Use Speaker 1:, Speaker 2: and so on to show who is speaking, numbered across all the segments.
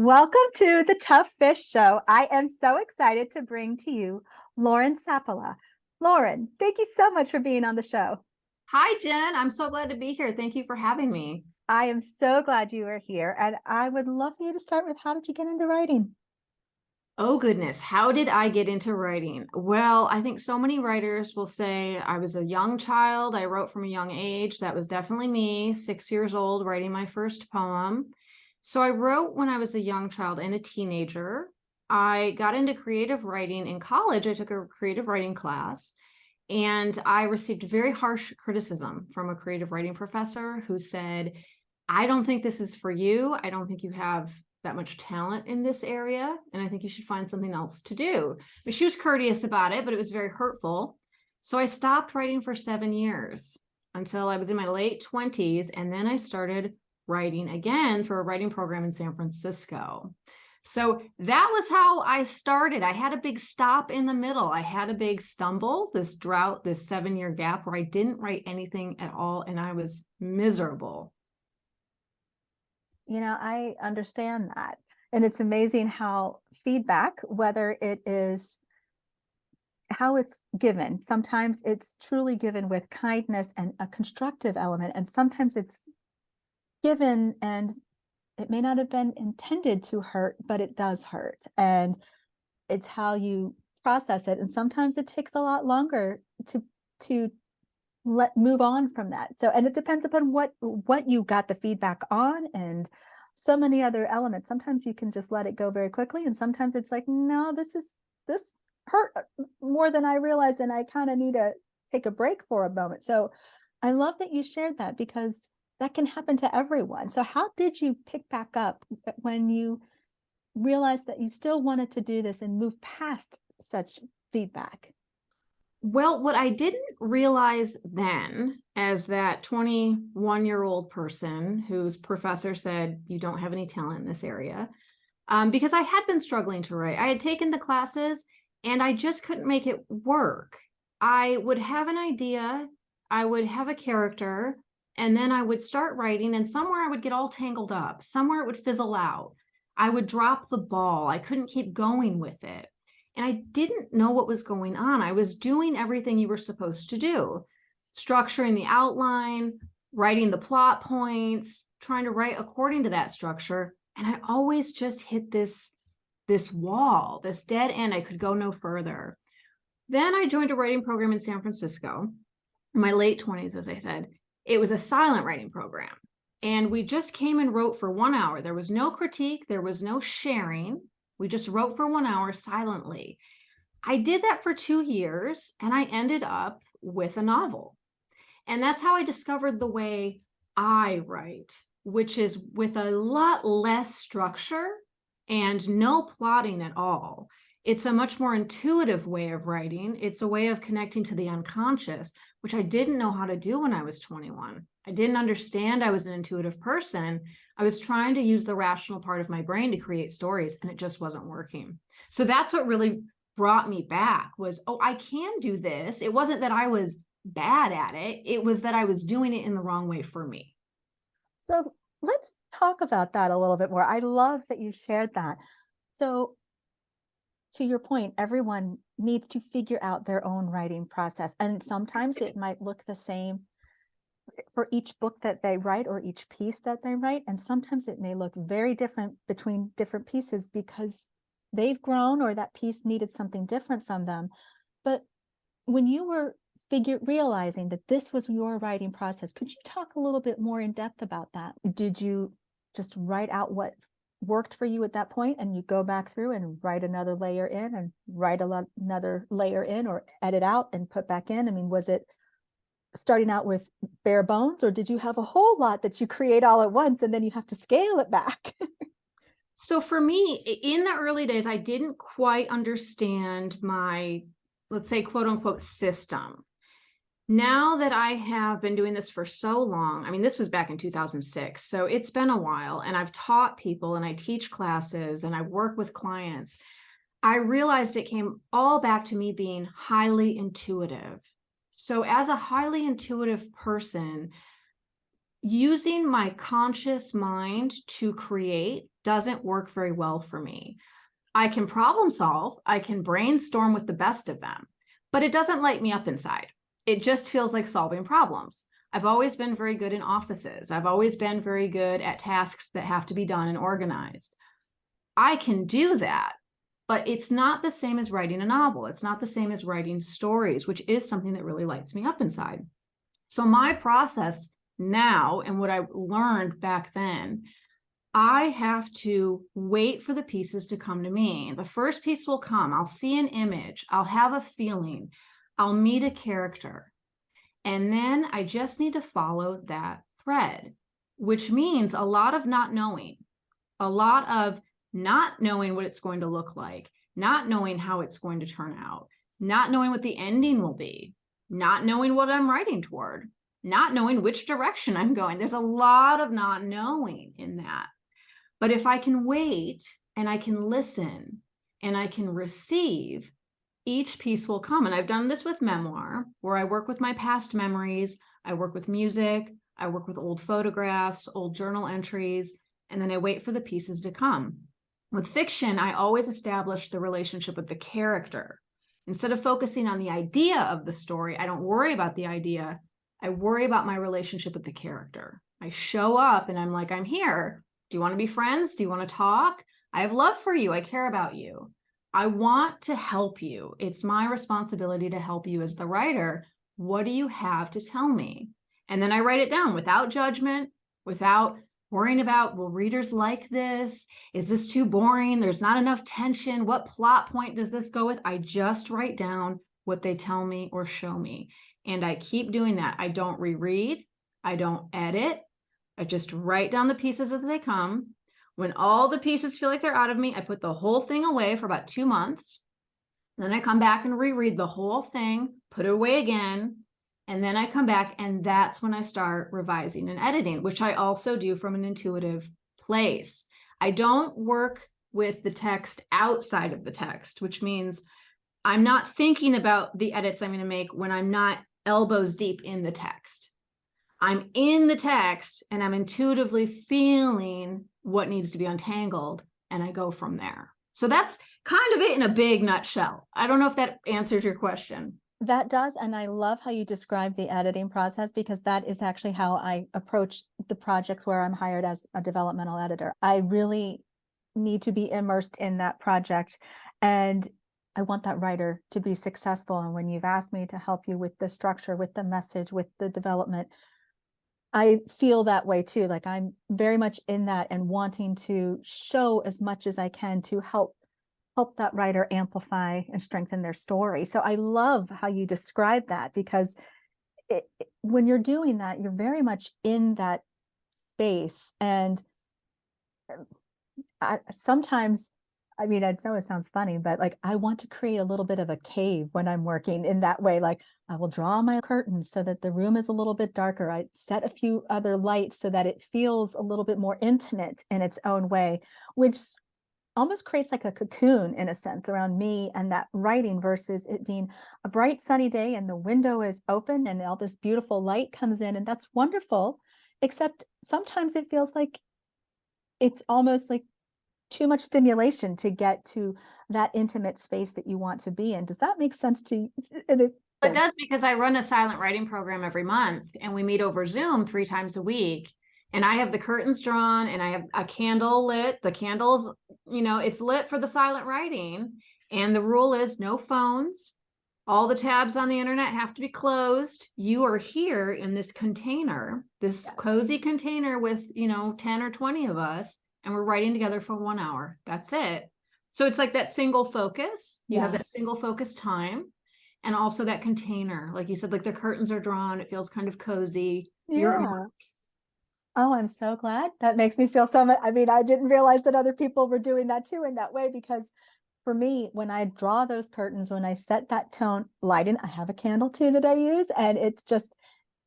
Speaker 1: Welcome to the Tough Fish Show. I am so excited to bring to you Lauren Sapala. Lauren, thank you so much for being on the show.
Speaker 2: Hi, Jen. I'm so glad to be here. Thank you for having me.
Speaker 1: I am so glad you are here. And I would love for you to start with, how did you get into writing?
Speaker 2: Oh, goodness. How did I get into writing? Well, I think so many writers will say I was a young child. I wrote from a young age. That was definitely me, 6 years old, writing my first poem. So I wrote when I was a young child and a teenager. I got into creative writing in college. I took a creative writing class. And I received very harsh criticism from a creative writing professor who said, I don't think this is for you. I don't think you have that much talent in this area. And I think you should find something else to do. But she was courteous about it, but it was very hurtful. So I stopped writing for 7 years until I was in my late 20s. And then I started writing again through a writing program in San Francisco. So that was how I started. I had a big stop in the middle. I had a big stumble, this drought, this 7-year gap where I didn't write anything at all. And I was miserable.
Speaker 1: I understand that. And it's amazing how feedback, whether it is how it's given, sometimes it's truly given with kindness and a constructive element. And sometimes it's given and it may not have been intended to hurt, but it does hurt. And it's how you process it. And sometimes it takes a lot longer to move on from that. So, and it depends upon what you got the feedback on and so many other elements. Sometimes you can just let it go very quickly. And sometimes it's like, no, this hurt more than I realized. And I kind of need to take a break for a moment. So I love that you shared that, because that can happen to everyone. So how did you pick back up when you realized that you still wanted to do this and move past such feedback?
Speaker 2: Well, what I didn't realize then, as that 21-year-old person whose professor said, you don't have any talent in this area, because I had been struggling to write. I had taken the classes and I just couldn't make it work. I would have an idea, I would have a character, and then I would start writing, and somewhere I would get all tangled up. Somewhere it would fizzle out. I would drop the ball. I couldn't keep going with it. And I didn't know what was going on. I was doing everything you were supposed to do, structuring the outline, writing the plot points, trying to write according to that structure. And I always just hit this wall, this dead end. I could go no further. Then I joined a writing program in San Francisco in my late 20s, as I said. It was a silent writing program. And we just came and wrote for 1 hour. There was no critique. There was no sharing. We just wrote for 1 hour silently. I did that for 2 years, and I ended up with a novel. And that's how I discovered the way I write, which is with a lot less structure and no plotting at all. It's a much more intuitive way of writing. It's a way of connecting to the unconscious, which I didn't know how to do when I was 21. I didn't understand I was an intuitive person. I was trying to use the rational part of my brain to create stories, and it just wasn't working. So that's what really brought me back was, oh, I can do this. It wasn't that I was bad at it. It was that I was doing it in the wrong way for me.
Speaker 1: So let's talk about that a little bit more. I love that you shared that. So to your point, everyone needs to figure out their own writing process. And sometimes it might look the same for each book that they write or each piece that they write. And sometimes it may look very different between different pieces because they've grown or that piece needed something different from them. But when you were realizing that this was your writing process, could you talk a little bit more in depth about that? Did you just write out what worked for you at that point and you go back through and write another layer in and write another layer in, or edit out and put back in? I mean, was it starting out with bare bones, or did you have a whole lot that you create all at once and then you have to scale it back?
Speaker 2: So for me, in the early days, I didn't quite understand my, let's say, quote unquote, system. Now that I have been doing this for so long, I mean, this was back in 2006, so it's been a while, and I've taught people and I teach classes and I work with clients. I realized it came all back to me being highly intuitive. So as a highly intuitive person, using my conscious mind to create doesn't work very well for me. I can problem solve, I can brainstorm with the best of them, but it doesn't light me up inside. It just feels like solving problems. I've always been very good in offices. I've always been very good at tasks that have to be done and organized. I can do that, but it's not the same as writing a novel. It's not the same as writing stories, which is something that really lights me up inside. So my process now, and what I learned back then, I have to wait for the pieces to come to me. The first piece will come. I'll see an image. I'll have a feeling. I'll meet a character. And then I just need to follow that thread, which means a lot of not knowing, a lot of not knowing what it's going to look like, not knowing how it's going to turn out, not knowing what the ending will be, not knowing what I'm writing toward, not knowing which direction I'm going. There's a lot of not knowing in that. But if I can wait and I can listen and I can receive, each piece will come. And I've done this with memoir, where I work with my past memories, I work with music, I work with old photographs, old journal entries, and then I wait for the pieces to come. With fiction, I always establish the relationship with the character. Instead of focusing on the idea of the story, I don't worry about the idea. I worry about my relationship with the character. I show up and I'm like, I'm here. Do you want to be friends? Do you want to talk? I have love for you. I care about you. I want to help you. It's my responsibility to help you as the writer. What do you have to tell me? And then I write it down without judgment, without worrying about, will readers like this? Is this too boring? There's not enough tension. What plot point does this go with? I just write down what they tell me or show me. And I keep doing that. I don't reread. I don't edit. I just write down the pieces as they come. When all the pieces feel like they're out of me, I put the whole thing away for about 2 months. Then I come back and reread the whole thing, put it away again. And then I come back, and that's when I start revising and editing, which I also do from an intuitive place. I don't work with the text outside of the text, which means I'm not thinking about the edits I'm going to make when I'm not elbows deep in the text. I'm in the text and I'm intuitively feeling what needs to be untangled, and I go from there. So that's kind of it in a big nutshell. I don't know if that answers your question.
Speaker 1: That does. And I love how you describe the editing process, because that is actually how I approach the projects where I'm hired as a developmental editor. I really need to be immersed in that project, and I want that writer to be successful. And when you've asked me to help you with the structure, with the message, with the development, I feel that way too. Like I'm very much in that and wanting to show as much as I can to help that writer amplify and strengthen their story. So I love how you describe that, because when you're doing that, you're very much in that space. And sometimes, I mean, I know it sounds funny, but like I want to create a little bit of a cave when I'm working in that way. Like I will draw my curtains so that the room is a little bit darker. I set a few other lights so that it feels a little bit more intimate in its own way, which almost creates like a cocoon in a sense around me and that writing, versus it being a bright sunny day and the window is open and all this beautiful light comes in, and that's wonderful. Except sometimes it feels like it's almost like too much stimulation to get to that intimate space that you want to be in. Does that make sense to you?
Speaker 2: It does, because I run a silent writing program every month, and we meet over Zoom 3 times a week. And I have the curtains drawn and I have a candle lit. The candles, it's lit for the silent writing. And the rule is no phones. All the tabs on the internet have to be closed. You are here in this container, this cozy container with, 10 or 20 of us, and we're writing together for 1 hour. That's it. So it's like that single focus. You have that single focus time, and also that container. Like you said, like the curtains are drawn. It feels kind of cozy. You're immersed.
Speaker 1: Oh, I'm so glad. That makes me feel so much. I mean, I didn't realize that other people were doing that too in that way, because for me, when I draw those curtains, when I set that tone, lighting, I have a candle too that I use, and it's just,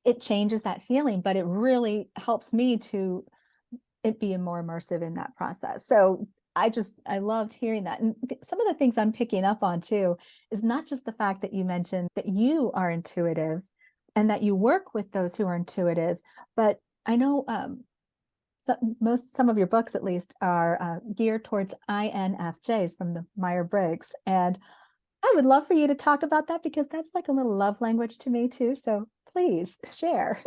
Speaker 1: it changes that feeling, but it really helps me to it be more immersive in that process. So I loved hearing that. And some of the things I'm picking up on too is not just the fact that you mentioned that you are intuitive and that you work with those who are intuitive, but I know some of your books at least are geared towards INFJs from the Myers-Briggs. And I would love for you to talk about that because that's like a little love language to me too. So please share.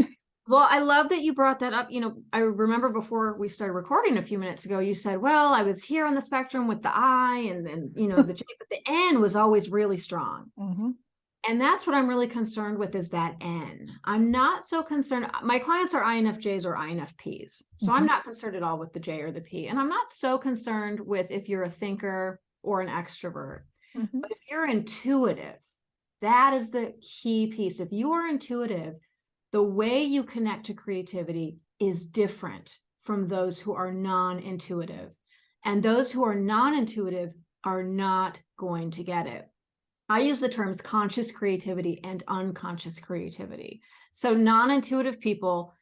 Speaker 2: Well, I love that you brought that up. I remember before we started recording a few minutes ago, you said, well, I was here on the spectrum with the I and then, the J, but the N was always really strong.
Speaker 1: Mm-hmm.
Speaker 2: And that's what I'm really concerned with is that N. I'm not so concerned. My clients are INFJs or INFPs. So I'm not concerned at all with the J or the P. And I'm not so concerned with if you're a thinker or an extrovert.
Speaker 1: Mm-hmm.
Speaker 2: But if you're intuitive, that is the key piece. If you are intuitive, the way you connect to creativity is different from those who are non-intuitive. And those who are non-intuitive are not going to get it. I use the terms conscious creativity and unconscious creativity. So non-intuitive people,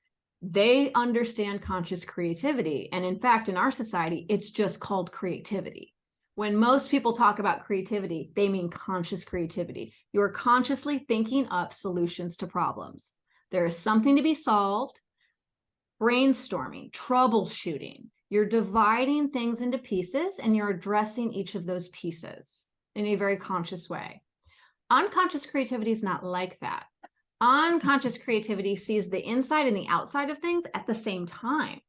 Speaker 2: they understand conscious creativity. And in fact, in our society, it's just called creativity. When most people talk about creativity, they mean conscious creativity. You're consciously thinking up solutions to problems. There is something to be solved, brainstorming, troubleshooting. You're dividing things into pieces and you're addressing each of those pieces in a very conscious way. Unconscious creativity is not like that. Unconscious creativity sees the inside and the outside of things at the same time.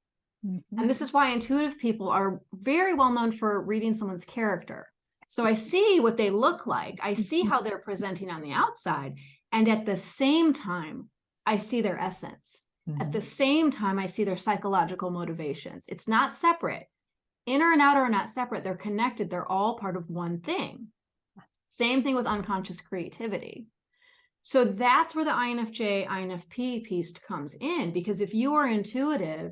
Speaker 2: Mm-hmm. And this is why intuitive people are very well known for reading someone's character. So I see what they look like. I see how they're presenting on the outside. And at the same time, I see their essence. Mm-hmm. At the same time, I see their psychological motivations. It's not separate. Inner and outer are not separate. They're connected. They're all part of one thing. Same thing with unconscious creativity. So that's where the INFJ, INFP piece comes in, because if you are intuitive,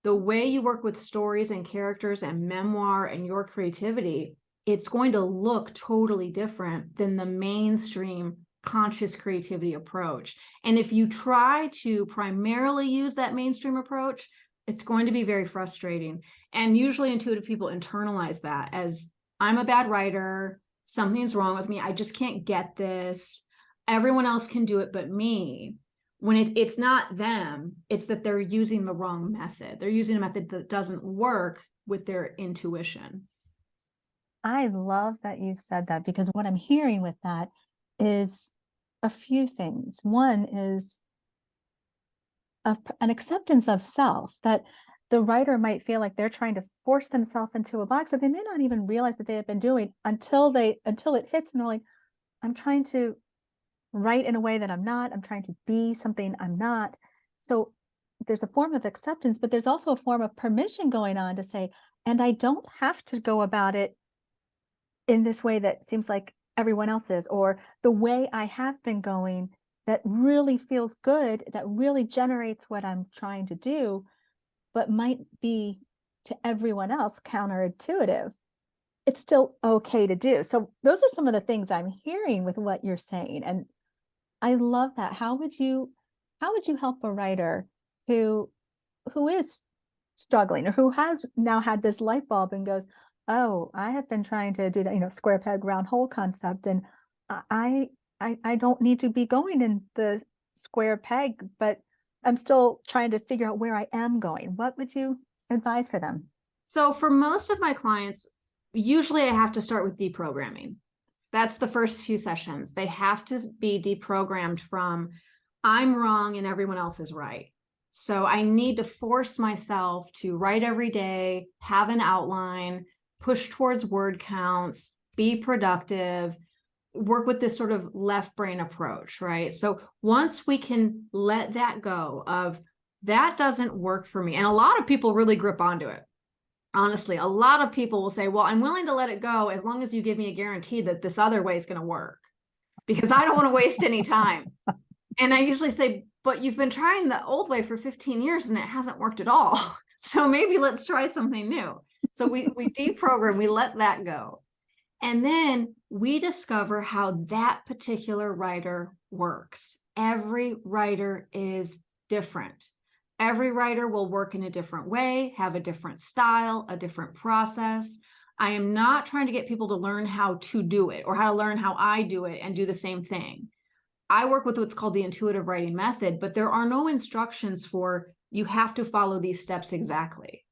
Speaker 2: the way you work with stories and characters and memoir and your creativity, it's going to look totally different than the mainstream conscious creativity approach. And if you try to primarily use that mainstream approach, it's going to be very frustrating. And usually intuitive people internalize that as, I'm a bad writer, something's wrong with me, I just can't get this, everyone else can do it but me. When it's not them, it's that they're using the wrong method. They're using a method that doesn't work with their intuition.
Speaker 1: I love that you've said that, because what I'm hearing with that is a few things. One is an acceptance of self, that the writer might feel like they're trying to force themselves into a box that they may not even realize that they have been doing until it hits and they're like, I'm trying to write in a way that I'm not, I'm trying to be something I'm not. So there's a form of acceptance, but there's also a form of permission going on to say, and I don't have to go about it in this way that seems like everyone else is, or the way I have been going that really feels good, that really generates what I'm trying to do, but might be to everyone else counterintuitive. It's still okay to do. So those are some of the things I'm hearing with what you're saying. And I love that. How would you help a writer who is struggling, or who has now had this light bulb and goes, oh, I have been trying to do that, square peg, round hole concept. And I don't need to be going in the square peg, but I'm still trying to figure out where I am going. What would you advise for them?
Speaker 2: So for most of my clients, usually I have to start with deprogramming. That's the first few sessions. They have to be deprogrammed from, I'm wrong and everyone else is right. So I need to force myself to write every day, have an outline, push towards word counts, be productive, work with this sort of left brain approach, right? So once we can let that go of, that doesn't work for me. And a lot of people really grip onto it. Honestly, a lot of people will say, well, I'm willing to let it go as long as you give me a guarantee that this other way is going to work, because I don't want to waste any time. And I usually say, but you've been trying the old way for 15 years and it hasn't worked at all. So maybe let's try something new. So we deprogram, we let that go. And then we discover how that particular writer works. Every writer is different. Every writer will work in a different way, have a different style, a different process. I am not trying to get people to learn how to do it or how to learn how I do it and do the same thing. I work with what's called the intuitive writing method, but there are no instructions for You have to follow these steps exactly.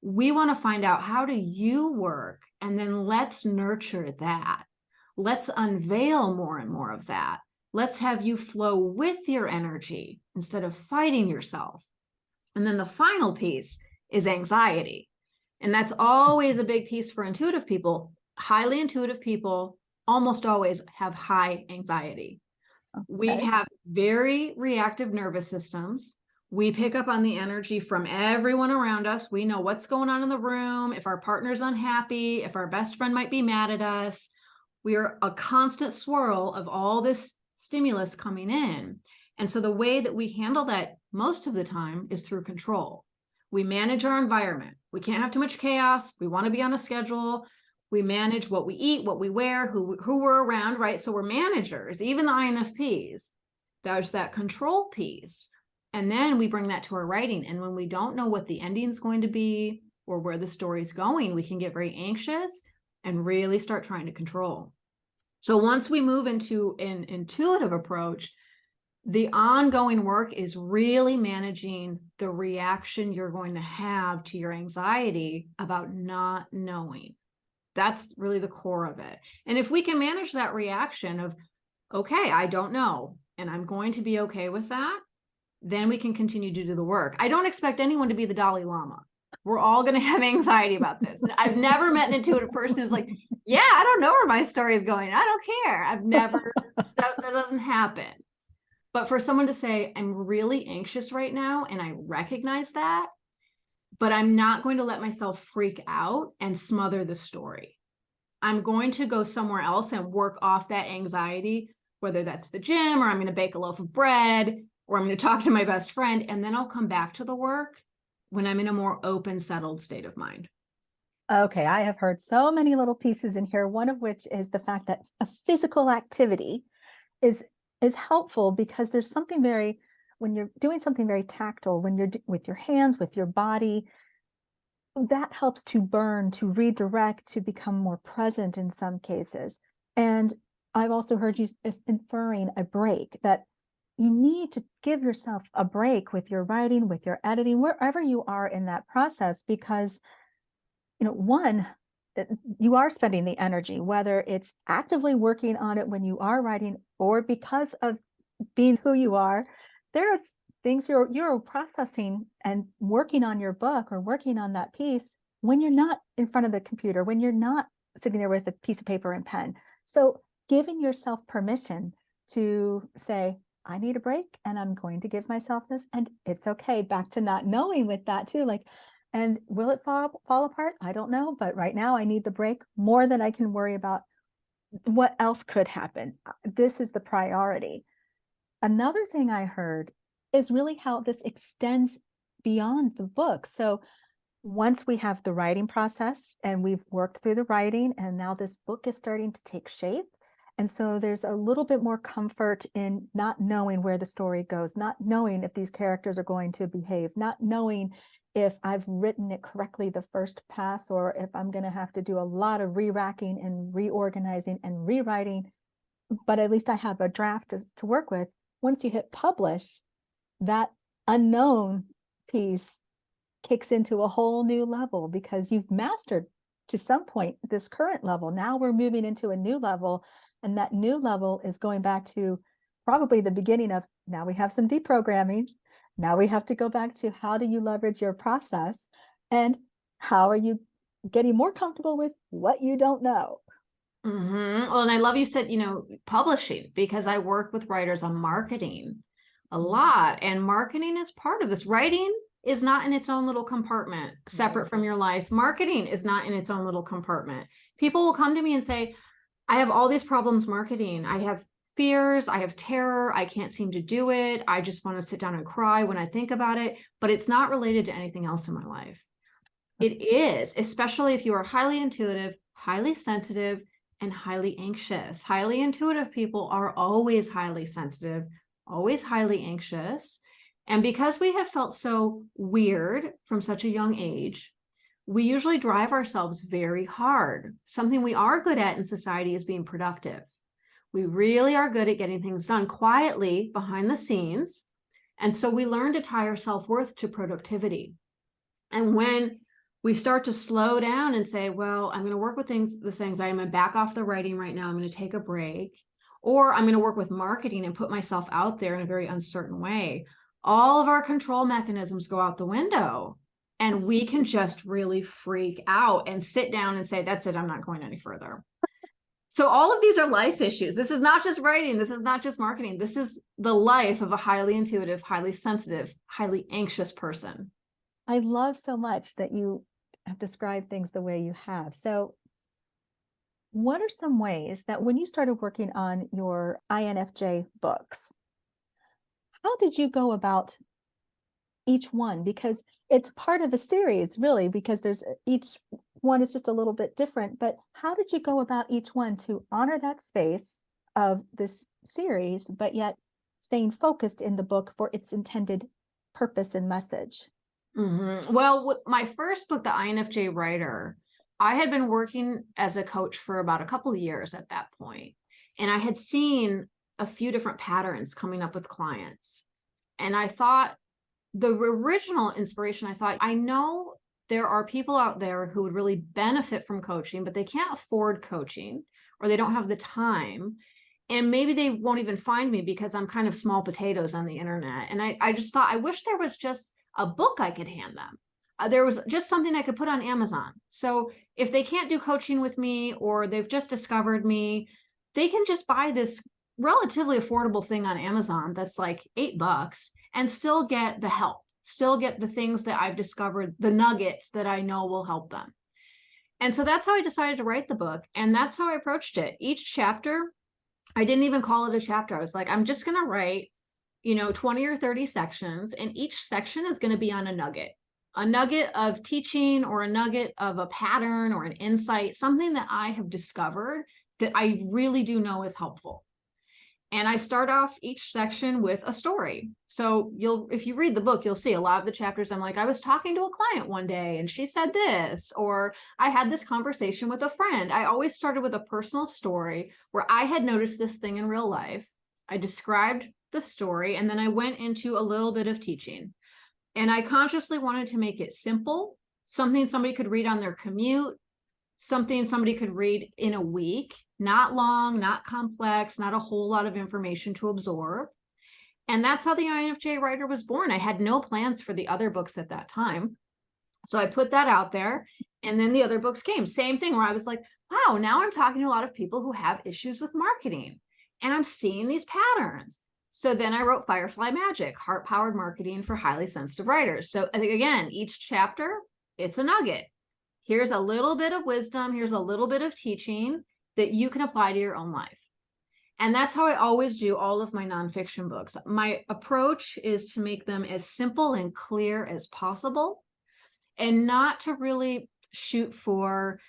Speaker 2: We want to find out, how do you work? And then let's nurture that. Let's unveil more and more of that. Let's have you flow with your energy instead of fighting yourself. And then the final piece is anxiety. And that's always a big piece for intuitive people. Highly intuitive people almost always have high anxiety.
Speaker 1: Okay.
Speaker 2: We have very reactive nervous systems. We pick up on the energy from everyone around us. We know what's going on in the room, if our partner's unhappy, if our best friend might be mad at us. We are a constant swirl of all this stimulus coming in. And so the way that we handle that most of the time is through control. We manage our environment. We can't have too much chaos. We want to be on a schedule. We manage what we eat, what we wear, who we're around, right? So we're managers, even the INFPs. There's that control piece. And then we bring that to our writing. And when we don't know what the ending is going to be or where the story's going, we can get very anxious and really start trying to control. So once we move into an intuitive approach, the ongoing work is really managing the reaction you're going to have to your anxiety about not knowing. That's really the core of it. And if we can manage that reaction of, okay, I don't know, and I'm going to be okay with that, then we can continue to do the work. I don't expect anyone to be the Dalai Lama. We're all going to have anxiety about this. I've never met an intuitive person who's like, yeah, I don't know where my story is going. I don't care. I've never, that doesn't happen. But for someone to say, I'm really anxious right now, and I recognize that, but I'm not going to let myself freak out and smother the story. I'm going to go somewhere else and work off that anxiety, whether that's the gym, or I'm going to bake a loaf of bread, or I'm going to talk to my best friend, and then I'll come back to the work when I'm in a more open, settled state of mind.
Speaker 1: Okay, I have heard so many little pieces in here, one of which is the fact that a physical activity is helpful, because there's something very, when you're doing something very tactile, when you're with your hands, with your body, that helps to burn, to redirect, to become more present in some cases. And I've also heard you inferring a break, that you need to give yourself a break with your writing, with your editing, wherever you are in that process, because, one, you are spending the energy, whether it's actively working on it when you are writing, or because of being who you are. There's things you're processing and working on your book or working on that piece when you're not in front of the computer, when you're not sitting there with a piece of paper and pen. So giving yourself permission to say, I need a break, and I'm going to give myself this, and it's okay. Back to not knowing with that too, like, and will it fall apart? I don't know, but right now I need the break more than I can worry about what else could happen. This is the priority. Another thing I heard is really how this extends beyond the book. So once we have the writing process and we've worked through the writing, and now this book is starting to take shape. And so there's a little bit more comfort in not knowing where the story goes, not knowing if these characters are going to behave, not knowing if I've written it correctly the first pass, or if I'm going to have to do a lot of re-racking and reorganizing and rewriting, but at least I have a draft to work with. Once you hit publish, that unknown piece kicks into a whole new level, because you've mastered to some point this current level. Now we're moving into a new level, and that new level is going back to probably the beginning of, now we have some deprogramming. Now we have to go back to, how do you leverage your process, and how are you getting more comfortable with what you don't know?
Speaker 2: Well, and I love you said, publishing, because I work with writers on marketing a lot, and marketing is part of this. Writing is not in its own little compartment separate from your life. Marketing is not in its own little compartment. People will come to me and say, I have all these problems marketing. I have fears, I have terror, I can't seem to do it. I just want to sit down and cry when I think about it, but it's not related to anything else in my life. It is, especially if you are highly intuitive, highly sensitive, and highly anxious. Highly intuitive people are always highly sensitive, always highly anxious. And because we have felt so weird from such a young age, we usually drive ourselves very hard. Something we are good at in society is being productive. We really are good at getting things done quietly behind the scenes. And so we learn to tie our self-worth to productivity. And when we start to slow down and say, well, I'm going to work with this anxiety, I'm going to back off the writing right now, I'm going to take a break, or I'm going to work with marketing and put myself out there in a very uncertain way, all of our control mechanisms go out the window, and we can just really freak out and sit down and say, that's it, I'm not going any further. So all of these are life issues. This is not just writing. This is not just marketing. This is the life of a highly intuitive, highly sensitive, highly anxious person.
Speaker 1: I love so much that you have described things the way you have. So what are some ways that when you started working on your INFJ books, how did you go about each one? Because it's part of a series, really, because there's each one is just a little bit different. But how did you go about each one to honor that space of this series, but yet staying focused in the book for its intended purpose and message?
Speaker 2: Well, with my first book, The INFJ Writer, I had been working as a coach for about a couple of years at that point, and I had seen a few different patterns coming up with clients. And I thought, the original inspiration, I thought, I know there are people out there who would really benefit from coaching, but they can't afford coaching, or they don't have the time. And maybe they won't even find me because I'm kind of small potatoes on the internet. And I just thought, I wish there was just a book I could hand them. There was just something I could put on Amazon. So if they can't do coaching with me, or they've just discovered me, they can just buy this relatively affordable thing on Amazon that's like $8 and still get the help, still get the things that I've discovered, the nuggets that I know will help them. And so that's how I decided to write the book. And that's how I approached it. Each chapter, I didn't even call it a chapter. I was like, I'm just going to write, 20 or 30 sections, and each section is going to be on a nugget of teaching, or a nugget of a pattern or an insight, something that I have discovered that I really do know is helpful. And I start off each section with a story. So if you read the book, you'll see a lot of the chapters, I'm like, I was talking to a client one day and she said this, or I had this conversation with a friend. I always started with a personal story where I had noticed this thing in real life. I described the story, and then I went into a little bit of teaching. And I consciously wanted to make it simple, something somebody could read on their commute, something somebody could read in a week, not long, not complex, not a whole lot of information to absorb. And that's how the INFJ Writer was born. I had no plans for the other books at that time. So I put that out there, and then the other books came. Same thing, where I was like, wow, now I'm talking to a lot of people who have issues with marketing, and I'm seeing these patterns. So then I wrote Firefly Magic, heart-powered marketing for highly sensitive writers. So I think, again, each chapter, it's a nugget. Here's a little bit of wisdom. Here's a little bit of teaching that you can apply to your own life. And that's how I always do all of my nonfiction books. My approach is to make them as simple and clear as possible, and not to really shoot for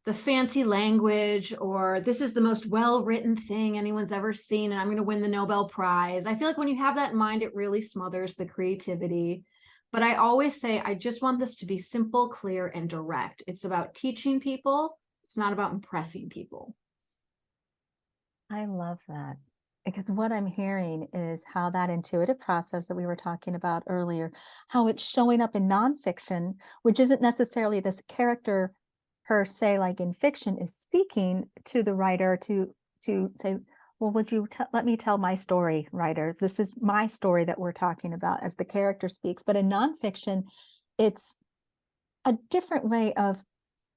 Speaker 2: the fancy language, or this is the most well-written thing anyone's ever seen, and I'm going to win the Nobel Prize. I feel like when you have that in mind, it really smothers the creativity. But I always say, I just want this to be simple, clear, and direct. It's about teaching people. It's not about impressing people.
Speaker 1: I love that, because what I'm hearing is how that intuitive process that we were talking about earlier, how it's showing up in nonfiction, which isn't necessarily this character per se, like in fiction, is speaking to the writer to say, well, would you let me tell my story, writer? This is my story that we're talking about, as the character speaks. But in nonfiction, it's a different way of,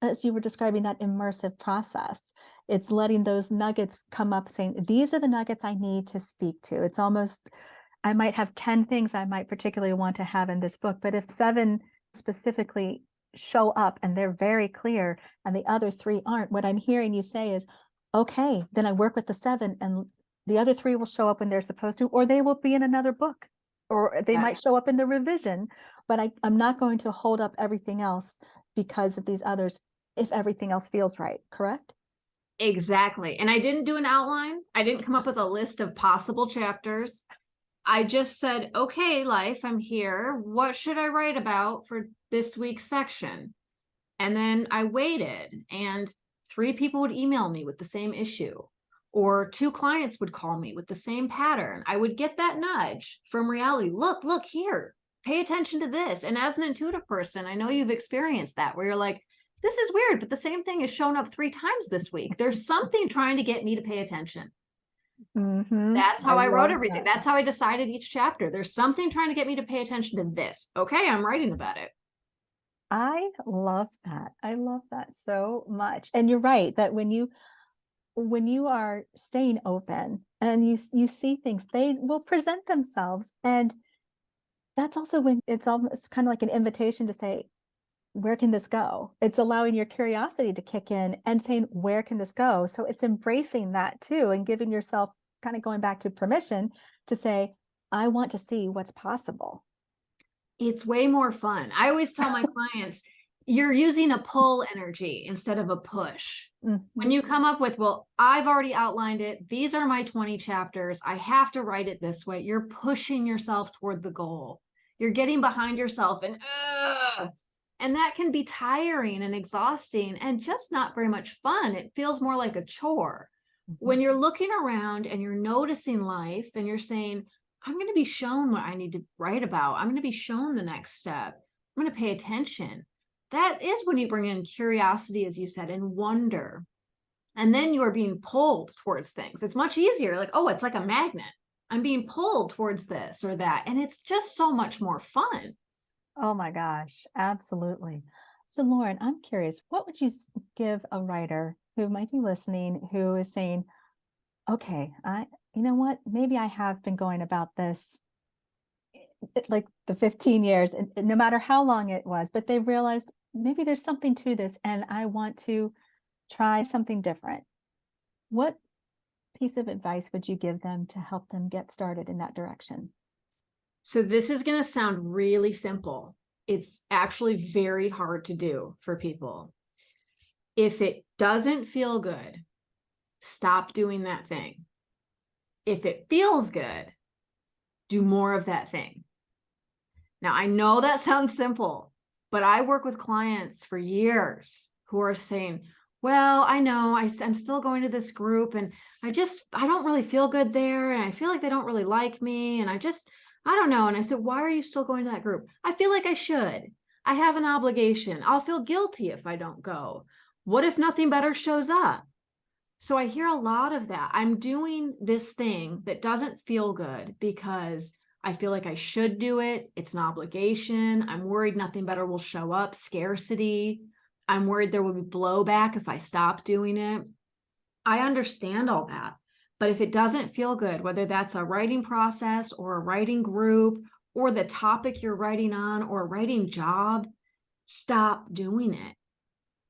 Speaker 1: as you were describing, that immersive process. It's letting those nuggets come up, saying, these are the nuggets I need to speak to. It's almost, I might have 10 things I might particularly want to have in this book, but if 7 specifically show up and they're very clear and the other 3 aren't, what I'm hearing you say is, okay, then I work with the 7, and the other 3 will show up when they're supposed to, or they will be in another book, or they might show up in the revision, but I'm not going to hold up everything else because of these others, if everything else feels right, correct?
Speaker 2: Exactly. And I didn't do an outline. I didn't come up with a list of possible chapters. I just said, okay, life, I'm here. What should I write about for this week's section? And then I waited, and 3 people would email me with the same issue. or two clients would call me with the same pattern. I would get that nudge from reality. Look here, pay attention to this. And as an intuitive person, I know you've experienced that where you're like, this is weird, but the same thing has shown up 3 times this week. There's something trying to get me to pay attention. That's how I wrote everything. That's how I decided each chapter. There's something trying to get me to pay attention to this. Okay, I'm writing about it.
Speaker 1: I love that. I love that so much. And you're right that when you are staying open and you see things, they will present themselves. And that's also when it's almost kind of like an invitation to say, where can this go? It's allowing your curiosity to kick in and saying, where can this go? So it's embracing that too, and giving yourself, kind of going back to permission to say, I want to see what's possible.
Speaker 2: It's way more fun. I always tell my clients, you're using a pull energy instead of a push. When you come up with, well, I've already outlined it. These are my 20 chapters. I have to write it this way. You're pushing yourself toward the goal. You're getting behind yourself and that can be tiring and exhausting and just not very much fun. It feels more like a chore. When you're looking around and you're noticing life and you're saying, I'm going to be shown what I need to write about. I'm going to be shown the next step. I'm going to pay attention. That is when you bring in curiosity, as you said, and wonder. And then you are being pulled towards things. It's much easier. Like, oh, it's like a magnet. I'm being pulled towards this or that. And it's just so much more fun.
Speaker 1: Oh my gosh, absolutely. So Lauren, I'm curious, what would you give a writer who might be listening, who is saying, okay, you know what, maybe I have been going about this like the 15 years, and no matter how long it was, but they realized maybe there's something to this and I want to try something different. What piece of advice would you give them to help them get started in that direction?
Speaker 2: So this is going to sound really simple. It's actually very hard to do for people. If it doesn't feel good, stop doing that thing. If it feels good, do more of that thing. Now, I know that sounds simple, but I work with clients for years who are saying, well, I know I'm still going to this group and I don't really feel good there. And I feel like they don't really like me. And I don't know. And I said, why are you still going to that group? I feel like I should. I have an obligation. I'll feel guilty if I don't go. What if nothing better shows up? So I hear a lot of that. I'm doing this thing that doesn't feel good because I feel like I should do it. It's an obligation. I'm worried nothing better will show up. Scarcity. I'm worried there will be blowback if I stop doing it. I understand all that. But if it doesn't feel good, whether that's a writing process or a writing group or the topic you're writing on or a writing job, stop doing it.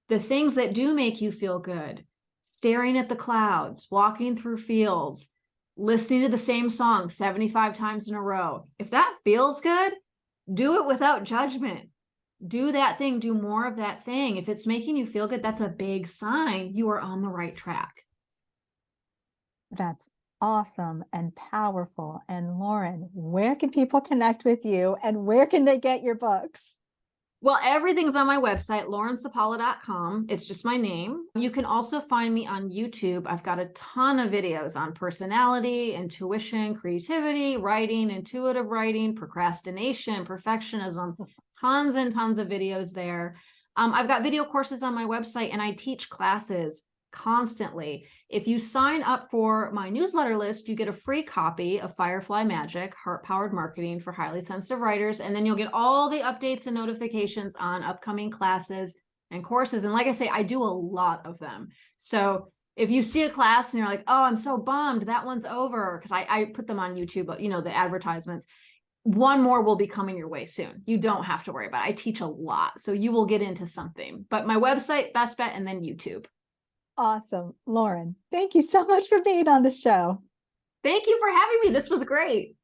Speaker 2: The things that do make you feel good, staring at the clouds, walking through fields, listening to the same song 75 times in a row. If that feels good, do it without judgment. Do that thing, do more of that thing. If it's making you feel good, that's a big sign you are on the right track.
Speaker 1: That's awesome and powerful. And Lauren, where can people connect with you and where can they get your books?
Speaker 2: Well, everything's on my website, laurensapala.com. It's just my name. You can also find me on YouTube. I've got a ton of videos on personality, intuition, creativity, writing, intuitive writing, procrastination, perfectionism, tons and tons of videos there. I've got video courses on my website and I teach classes constantly. If you sign up for my newsletter list, you get a free copy of Firefly Magic, Heart-Powered Marketing for Highly Sensitive Writers, and then you'll get all the updates and notifications on upcoming classes and courses. And like I say, I do a lot of them. So if you see a class and you're like, oh, I'm so bummed, that one's over, because I put them on YouTube, you know, the advertisements. One more will be coming your way soon. You don't have to worry about it. I teach a lot, so you will get into something. But my website, best bet, and then YouTube.
Speaker 1: Awesome. Lauren, thank you so much for being on the show.
Speaker 2: Thank you for having me. This was great.